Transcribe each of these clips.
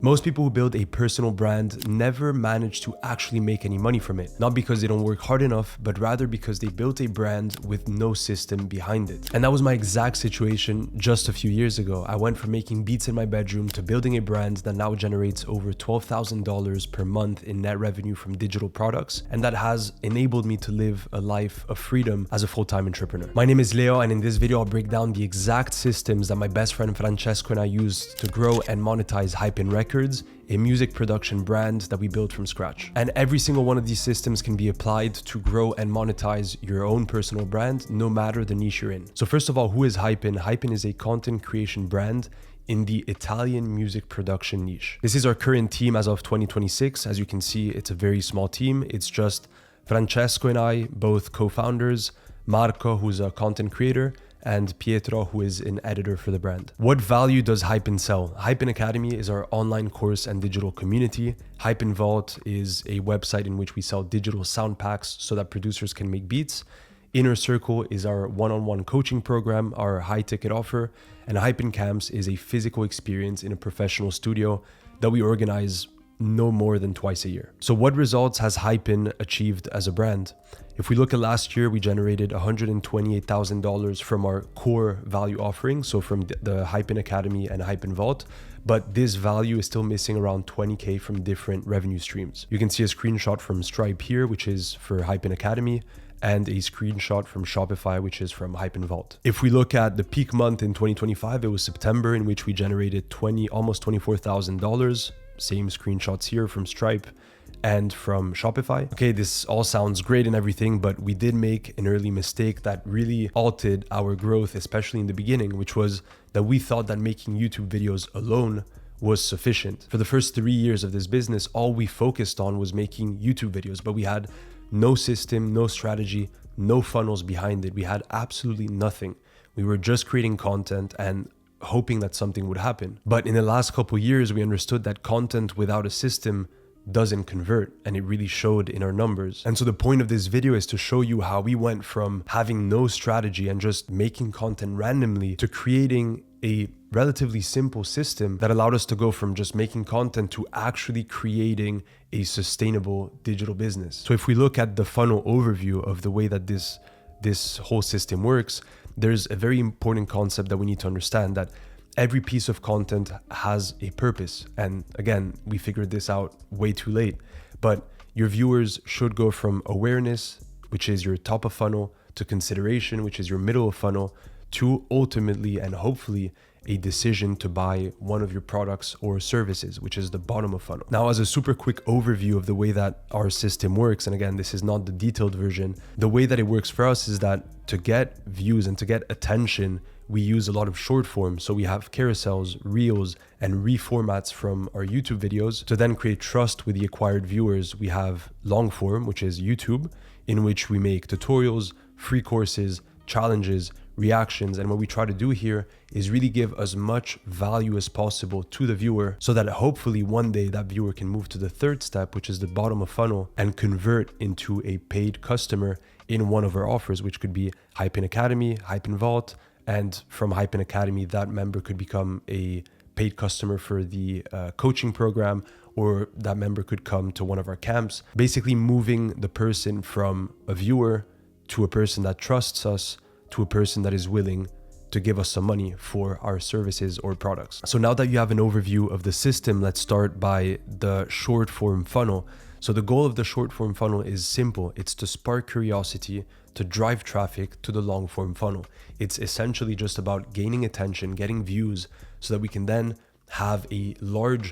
Most people who build a personal brand never manage to actually make any money from it. Not because they don't work hard enough, but rather because they built a brand with no system behind it. And that was my exact situation just a few years ago. I went from making beats in my bedroom to building a brand that now generates over $12,000 per month in net revenue from digital products. And that has enabled me to live a life of freedom as a full-time entrepreneur. My name is Leo, and in this video, I'll break down the exact systems that my best friend Francesco and I used to grow and monetize Hypin Records, a music production brand that we built from scratch. And every single one of these systems can be applied to grow and monetize your own personal brand, no matter the niche you're in. So first of all, who is Hypin? Hypin is a content creation brand in the Italian music production niche. This is our current team as of 2026. As you can see, it's a very small team. It's just Francesco and I, both co-founders, Marco, who's a content creator, and Pietro, who is an editor for the brand. What value does Hypin sell? Hypin Academy is our online course and digital community. Hypin Vault is a website in which we sell digital sound packs so that producers can make beats. Inner Circle is our one-on-one coaching program, our high ticket offer. And Hypin Camps is a physical experience in a professional studio that we organize no more than twice a year. So what results has Hypin achieved as a brand? If we look at last year, we generated $128,000 from our core value offering, so from the Hypin Academy and Hypin Vault, but this value is still missing around 20K from different revenue streams. You can see a screenshot from Stripe here, which is for Hypin Academy, and a screenshot from Shopify, which is from Hypin Vault. If we look at the peak month in 2025, it was September, in which we generated almost $24,000. Same screenshots here from Stripe and from Shopify. Okay, this all sounds great and everything, but we did make an early mistake that really halted our growth, especially in the beginning, which was that we thought that making YouTube videos alone was sufficient. For the first 3 years of this business, all we focused on was making YouTube videos, but we had no system, no strategy, no funnels behind it. We had absolutely nothing. We were just creating content and hoping that something would happen. But in the last couple of years, we understood that content without a system doesn't convert, and it really showed in our numbers. And so the point of this video is to show you how we went from having no strategy and just making content randomly to creating a relatively simple system that allowed us to go from just making content to actually creating a sustainable digital business. So if we look at the funnel overview of the way that this whole system works, there's a very important concept that we need to understand, that every piece of content has a purpose. And again, we figured this out way too late, but your viewers should go from awareness, which is your top of funnel, to consideration, which is your middle of funnel, to ultimately and hopefully a decision to buy one of your products or services, which is the bottom of funnel. Now, as a super quick overview of the way that our system works, and again, this is not the detailed version, the way that it works for us is that to get views and to get attention, we use a lot of short form. So we have carousels, reels, and reformats from our YouTube videos. To then create trust with the acquired viewers, we have long form, which is YouTube, in which we make tutorials, free courses, challenges, reactions. And what we try to do here is really give as much value as possible to the viewer so that hopefully one day that viewer can move to the third step, which is the bottom of funnel, and convert into a paid customer in one of our offers, which could be Hypin Academy, Hypin Vault, and from Hypin Academy, that member could become a paid customer for the coaching program, or that member could come to one of our camps, basically moving the person from a viewer to a person that trusts us, to a person that is willing to give us some money for our services or products. So now that you have an overview of the system, let's start by the short form funnel. So the goal of the short form funnel is simple. It's to spark curiosity, to drive traffic to the long form funnel. It's essentially just about gaining attention, getting views, so that we can then have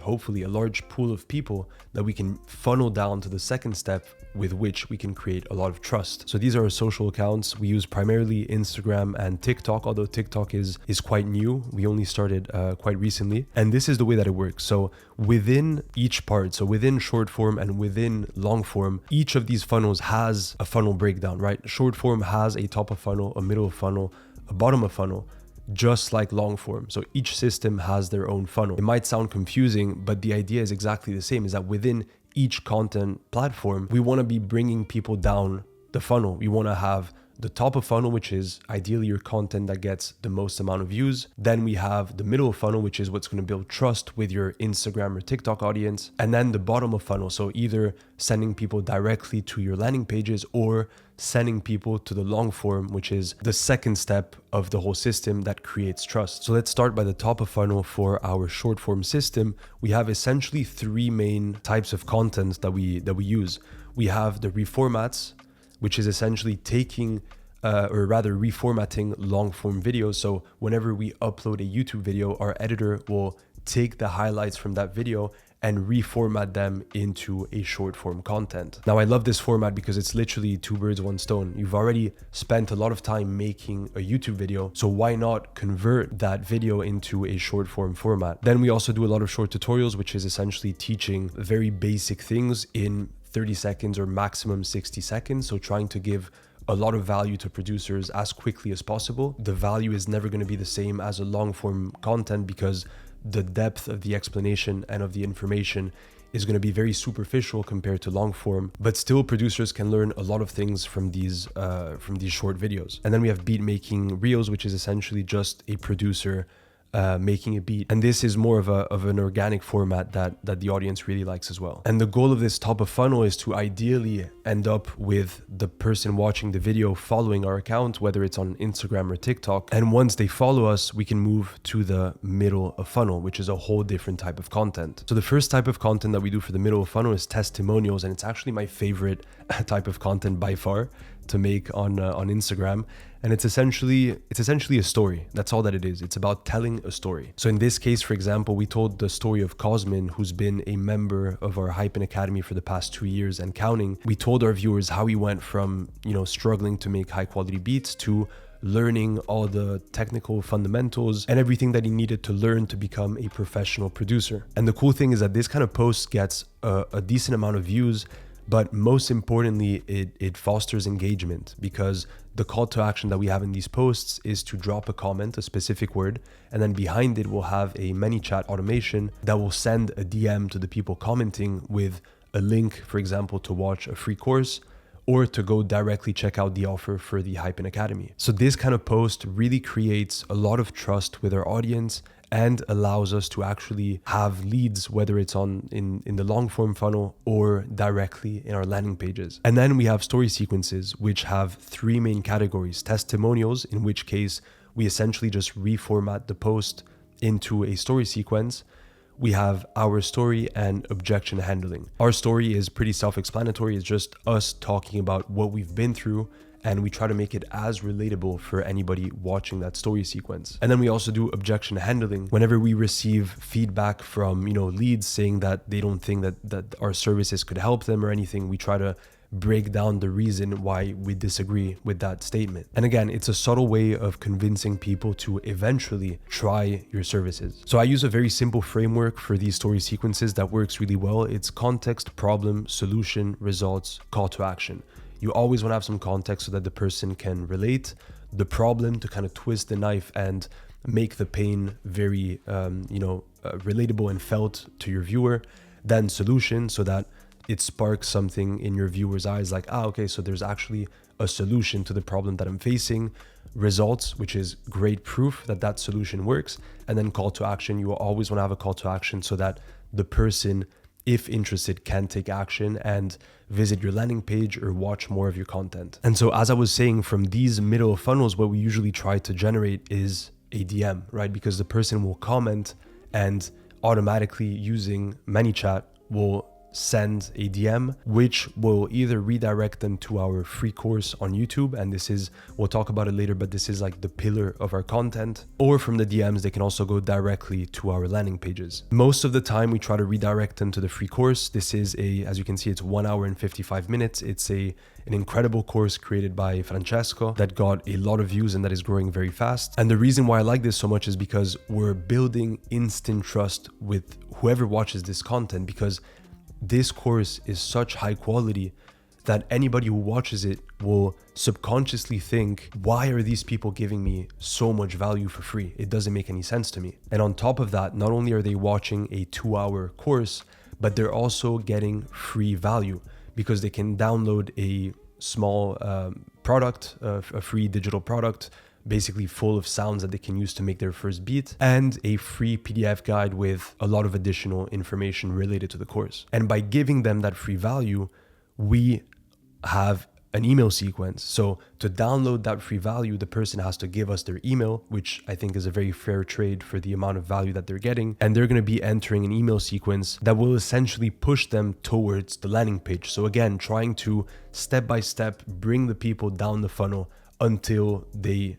hopefully a large pool of people that we can funnel down to the second step, with which we can create a lot of trust. So these are our social accounts. We use primarily Instagram and TikTok, although TikTok is quite new. We only started quite recently. And this is the way that it works. So within each part, so within short form and within long form, each of these funnels has a funnel breakdown, right? Short form has a top of funnel, a middle of funnel, a bottom of funnel, just like long form. So each system has their own funnel. It might sound confusing, but the idea is exactly the same, is that within each content platform, we want to be bringing people down the funnel. We want to have the top of funnel, which is ideally your content that gets the most amount of views. Then we have the middle of funnel, which is what's going to build trust with your Instagram or TikTok audience. And then the bottom of funnel. So either sending people directly to your landing pages or sending people to the long form, which is the second step of the whole system that creates trust. So let's start by the top of funnel. For our short form system, we have essentially three main types of content that we use. We have the reformats, which is essentially taking or rather reformatting long form videos. So whenever we upload a YouTube video, our editor will take the highlights from that video and reformat them into a short form content. Now, I love this format because it's literally two birds, one stone. You've already spent a lot of time making a YouTube video, so why not convert that video into a short form format? Then we also do a lot of short tutorials, which is essentially teaching very basic things in 30 seconds or maximum 60 seconds. So trying to give a lot of value to producers as quickly as possible. The value is never going to be the same as a long form content because the depth of the explanation and of the information is going to be very superficial compared to long form, but still producers can learn a lot of things from these short videos. And then we have beat making reels, which is essentially just a producer making a beat, and this is more of an organic format that the audience really likes as well. And the goal of this top of funnel is to ideally end up with the person watching the video following our account, whether it's on Instagram or TikTok. And once they follow us, we can move to the middle of funnel, which is a whole different type of content. So the first type of content that we do for the middle of funnel is testimonials, and it's actually my favorite type of content by far to make on Instagram. And it's essentially a story. That's all that it is. It's about telling a story. So in this case, for example, we told the story of Cosmin, who's been a member of our Hypen Academy for the past 2 years and counting. We told our viewers how he went from, struggling to make high quality beats to learning all the technical fundamentals and everything that he needed to learn to become a professional producer. And the cool thing is that this kind of post gets a decent amount of views, but most importantly, it fosters engagement, because the call to action that we have in these posts is to drop a comment, a specific word, and then behind it we'll have a ManyChat automation that will send a DM to the people commenting with a link, for example, to watch a free course or to go directly check out the offer for the Hypen Academy. So this kind of post really creates a lot of trust with our audience and allows us to actually have leads, whether it's in the long form funnel or directly in our landing pages. And then we have story sequences, which have three main categories. Testimonials, in which case we essentially just reformat the post into a story sequence. We have our story and objection handling. Our story is pretty self-explanatory. It's just us talking about what we've been through, and we try to make it as relatable for anybody watching that story sequence. And then we also do objection handling. Whenever we receive feedback from, leads saying that they don't think that our services could help them or anything, we try to break down the reason why we disagree with that statement. And again, it's a subtle way of convincing people to eventually try your services. So I use a very simple framework for these story sequences that works really well. It's context, problem, solution, results, call to action. You always want to have some context so that the person can relate, the problem to kind of twist the knife and make the pain very, relatable and felt to your viewer. Then solution, so that it sparks something in your viewer's eyes like, okay, so there's actually a solution to the problem that I'm facing. Results, which is great proof that solution works. And then call to action, you will always want to have a call to action so that the person, if interested, can take action and visit your landing page or watch more of your content. And so as I was saying, from these middle of funnels, what we usually try to generate is a DM, right? Because the person will comment and automatically using ManyChat will send a DM, which will either redirect them to our free course on YouTube. And this is, we'll talk about it later, but this is like the pillar of our content. Or from the DMs, they can also go directly to our landing pages. Most of the time we try to redirect them to the free course. This is as you can see, it's 1 hour and 55 minutes. It's an incredible course created by Francesco that got a lot of views and that is growing very fast. And the reason why I like this so much is because we're building instant trust with whoever watches this content, because this course is such high quality that anybody who watches it will subconsciously think, why are these people giving me so much value for free? It doesn't make any sense to me. And on top of that, not only are they watching a 2-hour course, but they're also getting free value because they can download a small product, a free digital product, basically full of sounds that they can use to make their first beat, and a free PDF guide with a lot of additional information related to the course. And by giving them that free value, we have an email sequence. So to download that free value, the person has to give us their email, which I think is a very fair trade for the amount of value that they're getting. And they're going to be entering an email sequence that will essentially push them towards the landing page. So again, trying to step by step bring the people down the funnel until they,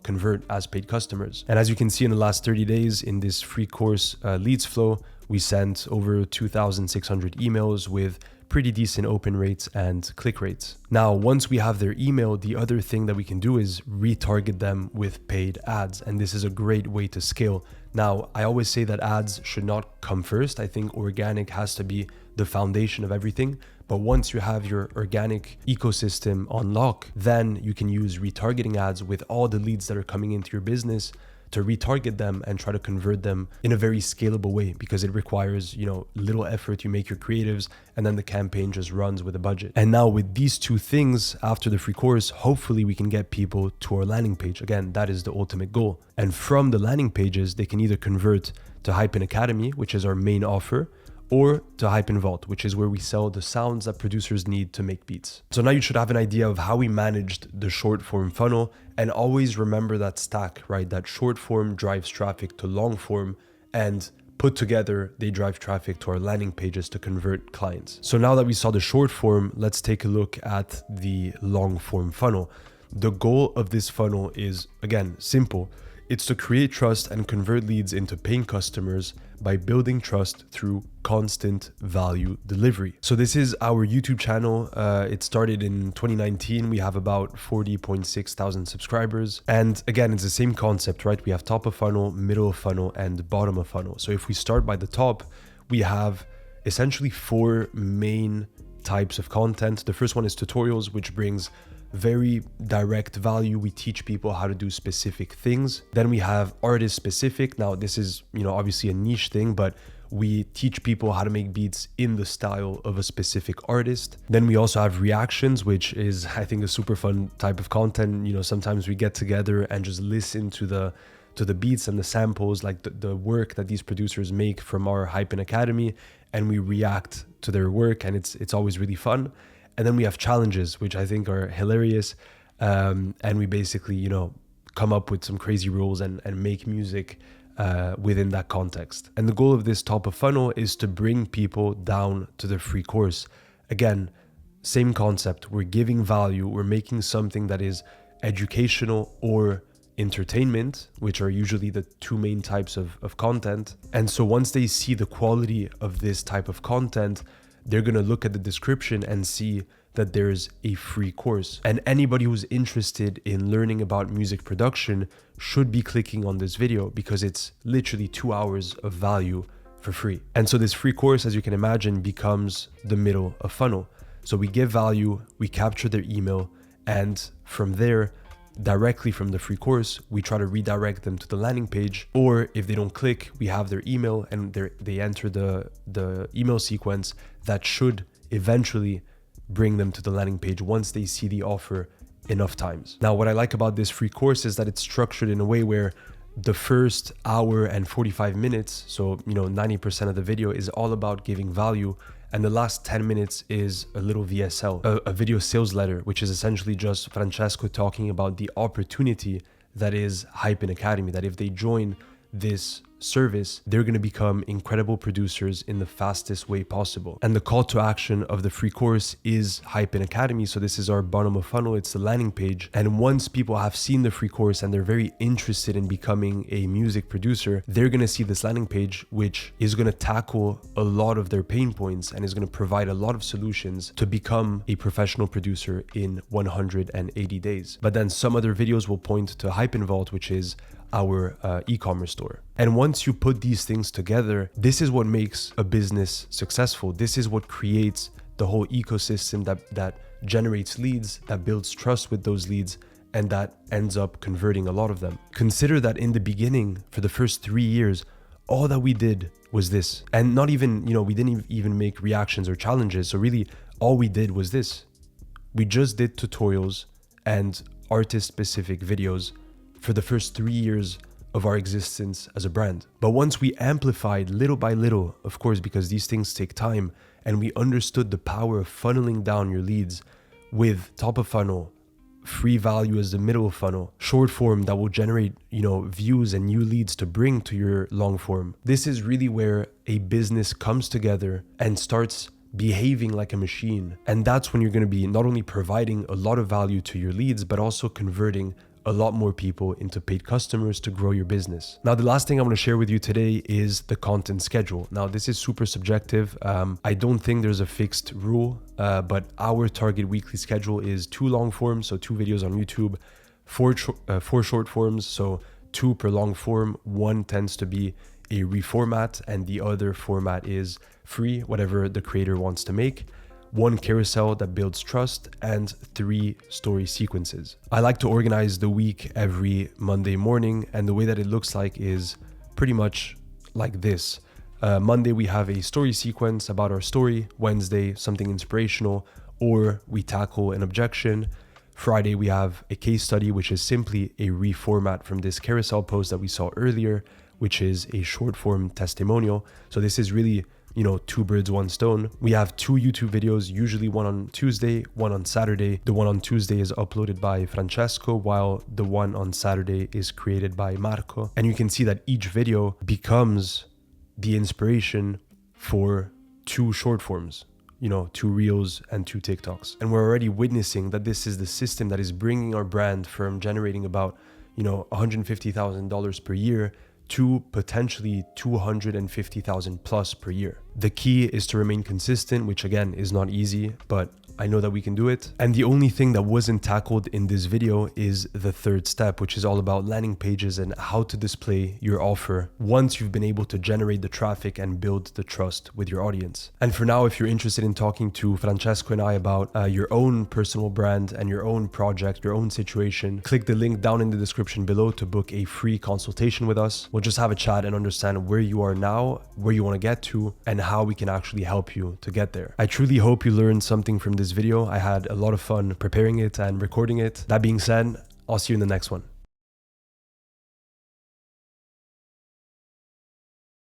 convert as paid customers. And as you can see in the last 30 days in this free course leads flow, we sent over 2,600 emails with pretty decent open rates and click rates. Now, once we have their email, the other thing that we can do is retarget them with paid ads. And this is a great way to scale. Now, I always say that ads should not come first. I think organic has to be the foundation of everything. But once you have your organic ecosystem on lock, then you can use retargeting ads with all the leads that are coming into your business to retarget them and try to convert them in a very scalable way, because it requires, little effort. You make your creatives and then the campaign just runs with a budget. And now with these two things, after the free course, hopefully we can get people to our landing page. Again, that is the ultimate goal. And from the landing pages, they can either convert to Hypin Academy, which is our main offer, or to Hypin Vault, which is where we sell the sounds that producers need to make beats. So now you should have an idea of how we managed the short form funnel, and always remember that stack, right? That short form drives traffic to long form, and put together, they drive traffic to our landing pages to convert clients. So now that we saw the short form, let's take a look at the long form funnel. The goal of this funnel is, again, simple. It's to create trust and convert leads into paying customers by building trust through constant value delivery. So this is our YouTube channel. It started in 2019. We have about 40.6 thousand subscribers. And again, it's the same concept, right? We have top of funnel, middle of funnel, and bottom of funnel. So if we start by the top, we have essentially 4 main types of content. The first one is tutorials, which brings very direct value. We teach people how to do specific things. Then we have artist specific. Now this is, obviously a niche thing, but we teach people how to make beats in the style of a specific artist. Then we also have reactions, which is, I think, a super fun type of content. Sometimes we get together and just listen to the beats and the samples, like the work that these producers make from our Hypin Academy, and we react to their work, and it's always really fun. And then we have challenges, which I think are hilarious. And we basically, come up with some crazy rules and make music within that context. And the goal of this top of funnel is to bring people down to the free course. Again, same concept. We're giving value. We're making something that is educational or entertainment, which are usually the 2 main types of content. And so once they see the quality of this type of content, they're going to look at the description and see that there's a free course. And anybody who's interested in learning about music production should be clicking on this video, because it's literally 2 hours of value for free. And so this free course, as you can imagine, becomes the middle of funnel. So we give value, we capture their email, and from there, directly from the free course, we try to redirect them to the landing page. Or if they don't click, we have their email and they enter the email sequence that should eventually bring them to the landing page once they see the offer enough times. Now, what I like about this free course is that it's structured in a way where the first hour and 45 minutes, so 90% of the video, is all about giving value. And the last 10 minutes is a little VSL, a video sales letter, which is essentially just Francesco talking about the opportunity that is Hypin Academy, that if they join this service, they're going to become incredible producers in the fastest way possible. And the call to action of the free course is Hypin Academy. So this is our bottom of funnel. It's the landing page. And once people have seen the free course and they're very interested in becoming a music producer, they're going to see this landing page, which is going to tackle a lot of their pain points and is going to provide a lot of solutions to become a professional producer in 180 days. But then some other videos will point to Hypin Vault, which is our e-commerce store. And once you put these things together, this is what makes a business successful. This is what creates the whole ecosystem that generates leads, that builds trust with those leads, and that ends up converting a lot of them. Consider that in the beginning, for the first 3 years, all that we did was this. And not even, we didn't even make reactions or challenges. So really, all we did was this. We just did tutorials and artist-specific videos for the first 3 years of our existence as a brand. But once we amplified little by little, of course, because these things take time, and we understood the power of funneling down your leads with top of funnel, free value as the middle of funnel, short form that will generate, views and new leads to bring to your long form. This is really where a business comes together and starts behaving like a machine. And that's when you're going to be not only providing a lot of value to your leads, but also converting a lot more people into paid customers to grow your business. Now, the last thing I want to share with you today is the content schedule. Now, this is super subjective. I don't think there's a fixed rule, but our target weekly schedule is 2 long forms, so 2 videos on YouTube, 4 short forms, so 2 per long form. 1 tends to be a reformat, and the other format is free, whatever the creator wants to make. 1 carousel that builds trust, and 3 story sequences. I like to organize the week every Monday morning, and the way that it looks like is pretty much like this. Monday, we have a story sequence about our story. Wednesday, something inspirational, or we tackle an objection. Friday, we have a case study, which is simply a reformat from this carousel post that we saw earlier, which is a short form testimonial. So this is really 2 birds, 1 stone. We have 2 YouTube videos, usually one on Tuesday, one on Saturday. The one on Tuesday is uploaded by Francesco, while the one on Saturday is created by Marco. And you can see that each video becomes the inspiration for 2 short forms, 2 reels and 2 TikToks. And we're already witnessing that this is the system that is bringing our brand from generating about, $150,000 per year to potentially 250,000 plus per year. The key is to remain consistent, which again is not easy, but I know that we can do it. And the only thing that wasn't tackled in this video is the 3rd step, which is all about landing pages and how to display your offer once you've been able to generate the traffic and build the trust with your audience. And for now, if you're interested in talking to Francesco and I about your own personal brand and your own project, your own situation, click the link down in the description below to book a free consultation with us. We'll just have a chat and understand where you are now, where you want to get to, and how we can actually help you to get there. I truly hope you learned something from this video. I had a lot of fun preparing it and recording it. That being said, I'll see you in the next one.